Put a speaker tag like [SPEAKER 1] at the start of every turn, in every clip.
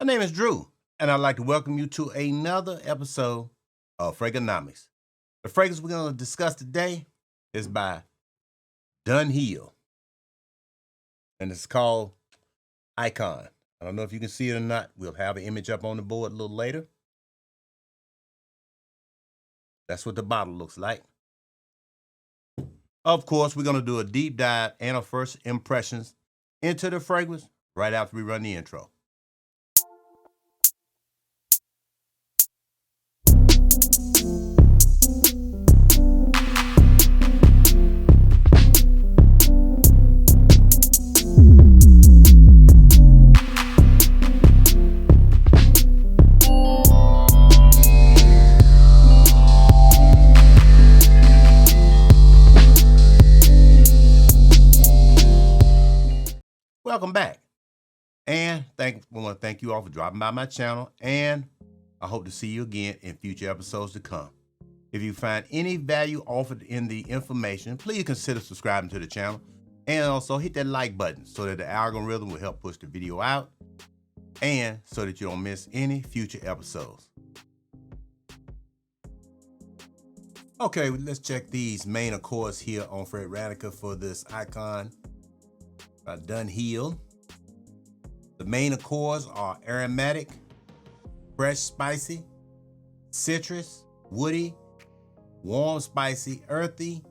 [SPEAKER 1] My name is Drew, and I'd like to welcome you to another episode of Fragonomics. The fragrance we're going to discuss today is by DUNHILL, and it's called Icon. I don't know if you can see it or not. We'll have an image up on the board a little later. That's what the bottle looks like. Of course, we're going to do a deep dive and our first impressions into the fragrance right after we run the intro. Welcome back, and I want to thank you all for dropping by my channel, and I hope to see you again in future episodes to come. If you find any value offered in the information, please consider subscribing to the channel, and also hit that like button so that the algorithm will help push the video out, and so that you don't miss any future episodes. Okay, let's check these main accords here on Fragrance for this Icon by DUNHILL. The main accords are aromatic, fresh spicy, citrus, woody, warm spicy, earthy,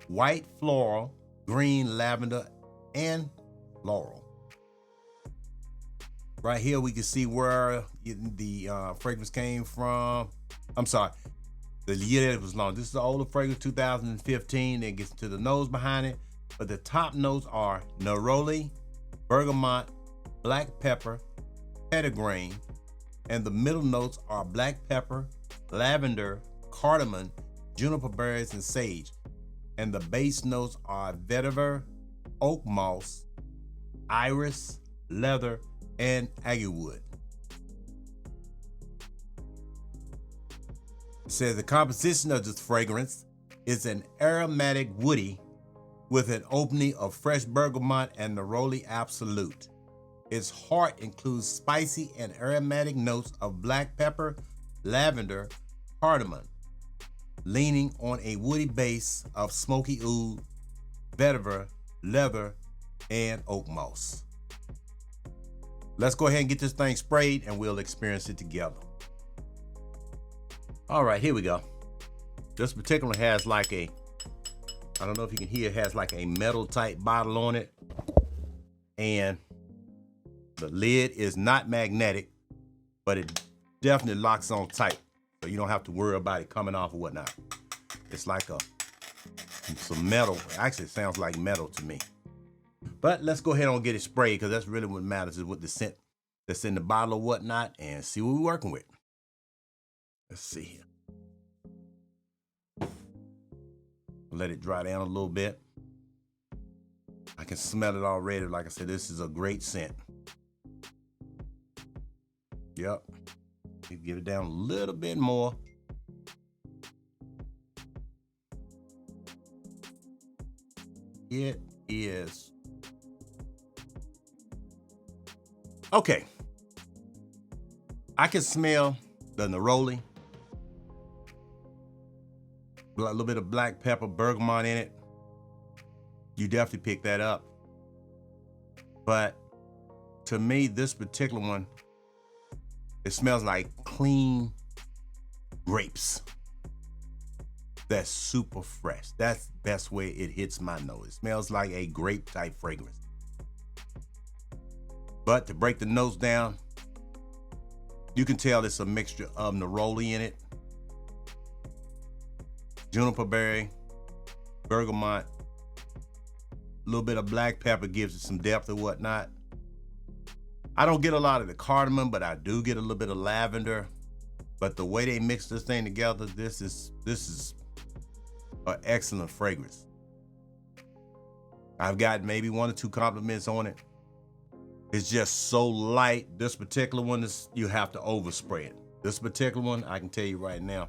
[SPEAKER 1] white floral, green lavender, and floral. Right here we can see where the fragrance came from. I'm sorry, the year that it was launched. This is the older fragrance, 2015. Then gets to the nose behind it. But the top notes are neroli, bergamot, black pepper, petitgrain, and the middle notes are black pepper, lavender, cardamom, juniper berries, and sage. And the base notes are vetiver, oak moss, iris, leather, and agarwood. It says the composition of this fragrance is an aromatic woody with an opening of fresh bergamot and neroli absolute. Its heart includes spicy and aromatic notes of black pepper, lavender, cardamom, leaning on a woody base of smoky oud, vetiver, leather, and oak moss. Let's go ahead and get this thing sprayed and we'll experience it together. All right, here we go. This particular has like a, I don't know if you can hear, it has like a metal type bottle on it. And the lid is not magnetic, but it definitely locks on tight. So you don't have to worry about it coming off or whatnot. It's like some metal. Actually, it sounds like metal to me. But let's go ahead and get it sprayed, because that's really what matters, is what the scent that's in the bottle or whatnot, and see what we're working with. Let's see here. Let it dry down a little bit. I can smell it already. Like I said, this is a great scent. Yep. You get it down a little bit more. It is. Okay. I can smell the neroli. A little bit of black pepper, bergamot in it. You definitely pick that up. But to me, this particular one, it smells like clean grapes. That's super fresh. That's the best way it hits my nose. It smells like a grape type fragrance. But to break the notes down, you can tell it's a mixture of neroli in it, juniper berry, bergamot, a little bit of black pepper gives it some depth or whatnot. I don't get a lot of the cardamom, but I do get a little bit of lavender. But the way they mix this thing together, this is an excellent fragrance. I've got maybe 1 or 2 compliments on it. It's just so light. This particular one is, you have to overspray it. This particular one, I can tell you right now,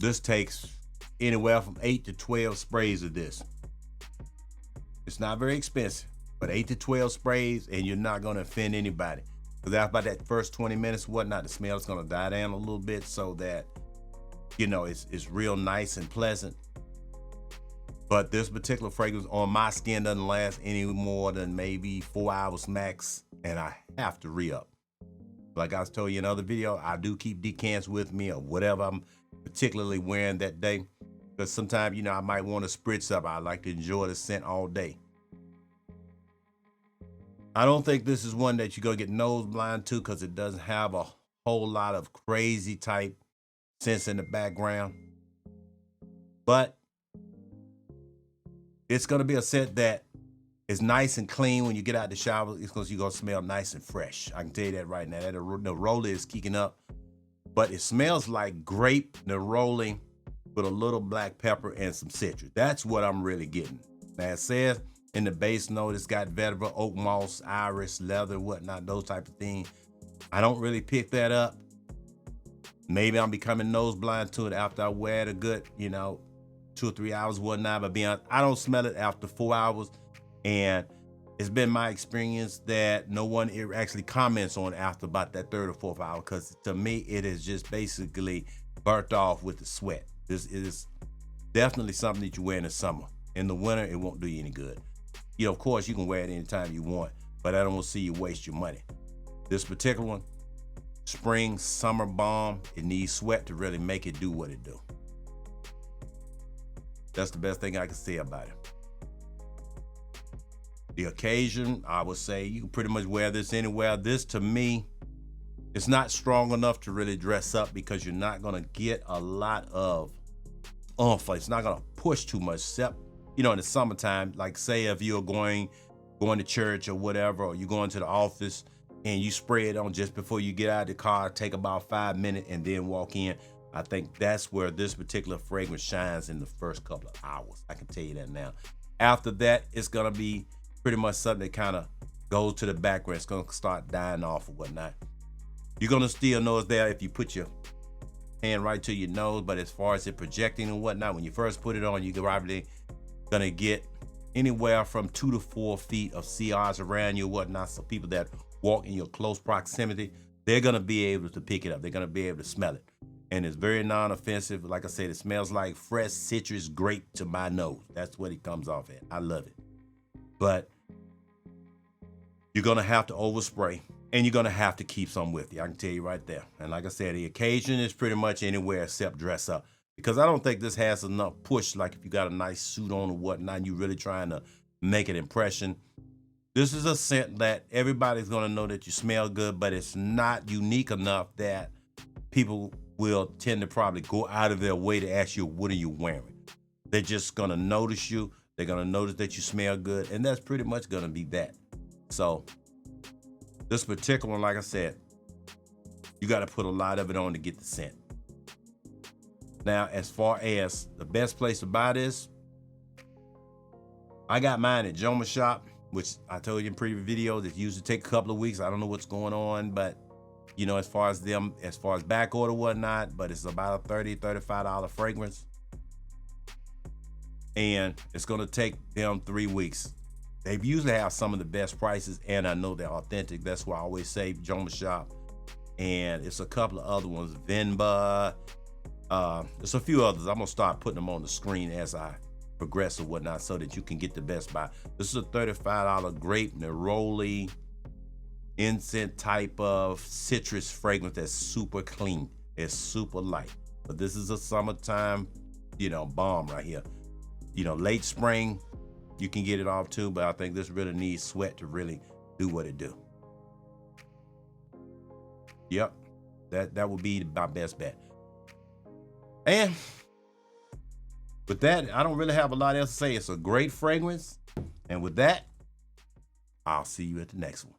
[SPEAKER 1] this takes anywhere from 8 to 12 sprays of this. It's not very expensive, but 8 to 12 sprays and you're not gonna offend anybody. Because after about that first 20 minutes, whatnot, the smell is gonna die down a little bit so that, you know, it's real nice and pleasant. But this particular fragrance on my skin doesn't last any more than maybe 4 hours max, and I have to re-up. Like I was told you in another video, I do keep decants with me or whatever I'm particularly wearing that day. Because sometimes, you know, I might want to spritz up. I like to enjoy the scent all day. I don't think this is one that you're gonna get nose blind to because it doesn't have a whole lot of crazy type scents in the background. But it's gonna be a scent that is nice and clean when you get out the shower. It's because you're gonna smell nice and fresh. I can tell you that right now. That neroli is kicking up, but it smells like grape neroli with a little black pepper and some citrus. That's what I'm really getting. Now it says in the base note, it's got vetiver, oak moss, iris, leather, whatnot, those type of things. I don't really pick that up. Maybe I'm becoming nose blind to it after I wear it a good, you know, 2 or 3 hours, whatnot. But being honest, I don't smell it after 4 hours. And it's been my experience that no one actually comments on after about that 3rd or 4th hour, because to me, it is just basically burnt off with the sweat. This is definitely something that you wear in the summer. In the winter, it won't do you any good. You know, of course, you can wear it anytime you want, but I don't want to see you waste your money. This particular one, spring, summer bomb, it needs sweat to really make it do what it do. That's the best thing I can say about it. The occasion, I would say you can pretty much wear this anywhere. This, to me, it's not strong enough to really dress up because you're not gonna get a lot of oomph. It's not gonna push too much, except, you know, in the summertime, like say if you're going to church or whatever, or you're going to the office and you spray it on just before you get out of the car, take about 5 minutes and then walk in. I think that's where this particular fragrance shines in the first couple of hours. I can tell you that now. After that, it's gonna be pretty much something that kind of goes to the background. It's gonna start dying off or whatnot. You're gonna still know it's there if you put your hand right to your nose, but as far as it projecting and whatnot, when you first put it on, you're probably gonna get anywhere from 2 to 4 feet of CRs around you and whatnot. So people that walk in your close proximity, they're gonna be able to pick it up. They're gonna be able to smell it. And it's very non-offensive. Like I said, it smells like fresh citrus grape to my nose. That's what it comes off at. I love it. But you're gonna have to overspray, and you're gonna have to keep some with you. I can tell you right there. And like I said, the occasion is pretty much anywhere except dress up, because I don't think this has enough push. Like if you got a nice suit on or whatnot, and you're really trying to make an impression. This is a scent that everybody's gonna know that you smell good, but it's not unique enough that people will tend to probably go out of their way to ask you, what are you wearing? They're just gonna notice you. They're gonna notice that you smell good, and that's pretty much gonna be that. So this particular one, like I said, you gotta put a lot of it on to get the scent. Now, as far as the best place to buy this, I got mine at Joma Shop, which I told you in previous videos, it usually take a couple of weeks. I don't know what's going on, but you know, as far as back order, whatnot, but it's about a $30, $35 fragrance. And it's gonna take them 3 weeks. They usually have some of the best prices, and I know they're authentic. That's why I always say Joma Shop. And it's a couple of other ones, Venba. There's a few others. I'm gonna start putting them on the screen as I progress or whatnot, so that you can get the best buy. This is a $35 grape neroli incense type of citrus fragrance that's super clean. It's super light. But this is a summertime, you know, bomb right here. You know, late spring, you can get it off too, but I think this really needs sweat to really do what it do. Yep, that would be my best bet. And with that, I don't really have a lot else to say. It's a great fragrance. And with that, I'll see you at the next one.